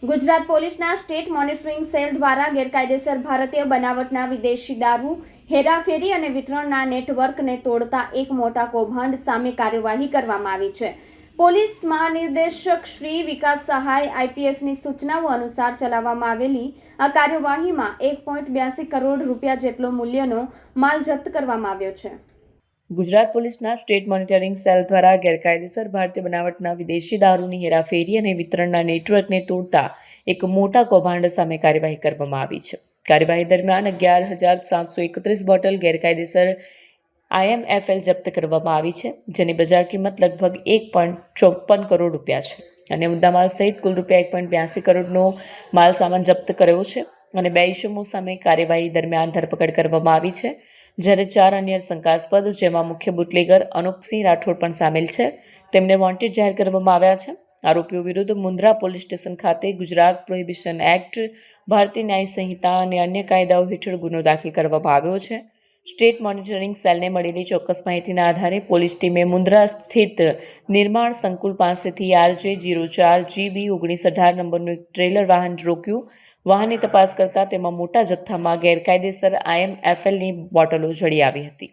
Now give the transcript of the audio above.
ગુજરાત પોલીસના state monitoring cell દ્વારા ગેરકાયદેસર ભારતીય બનાવટના વિદેશી દારૂ હેરાફેરી અને વિતરણના નેટવર્કને તોડતા એક મોટા કૌભાંડ સામે કાર્યવાહી કરવામાં આવી છે. પોલીસ મહાનિર્દેશક શ્રી વિકાસ સહાય આઈપીએસની સૂચનાઓ અનુસાર ચલાવવામાં આવેલી આ કાર્યવાહીમાં 1.82 કરોડ રૂપિયા જેટલો મૂલ્યનો માલ જપ્ત કરવામાં આવ્યો છે. ગુજરાત પોલીસના સ્ટેટ મોનિટરિંગ સેલ દ્વારા ગેરકાયદેસર ભારતીય બનાવટના વિદેશી દારૂની હેરાફેરી અને વિતરણના નેટવર્કને તોડતા એક મોટા કૌભાંડ સામે કાર્યવાહી કરવામાં આવી છે. કાર્યવાહી દરમિયાન 11,731 બોટલ ગેરકાયદેસર IMFL જપ્ત કરવામાં આવી છે, જેની બજાર કિંમત લગભગ 1.54 કરોડ રૂપિયા છે અને મુદ્દામાલ સહિત કુલ રૂપિયા 1.82 કરોડનો માલ સામાન જપ્ત કર્યો છે અને 2 ઇસમો સામે કાર્યવાહી દરમિયાન ધરપકડ કરવામાં આવી છે, જ્યારે 4 અન્ય શંકાસ્પદ, જેમાં મુખ્ય બુટલેગર અનુપસિંહ રાઠોડ પણ સામેલ છે, તેમને વોન્ટેડ જાહેર કરવામાં આવ્યા છે. આરોપીઓ વિરુદ્ધ મુન્દ્રા પોલીસ સ્ટેશન ખાતે ગુજરાત પ્રોહિબિશન એક્ટ, ભારતીય ન્યાય સંહિતા અને અન્ય કાયદાઓ હેઠળ ગુનો દાખલ કરવામાં આવ્યો છે. સ્ટેટ મોનિટરિંગ સેલને મળેલી ચોક્કસ માહિતીના આધારે પોલીસ ટીમે મુન્દ્રા સ્થિત નિર્માણ સંકુલ પાસેથી RJ04GB1918 નંબરનું એક ટ્રેલર વાહન રોક્યું. વાહનની તપાસ કરતા તેમાં મોટા જથ્થામાં ગેરકાયદેસર IMFLની બોટલો જડી આવી હતી.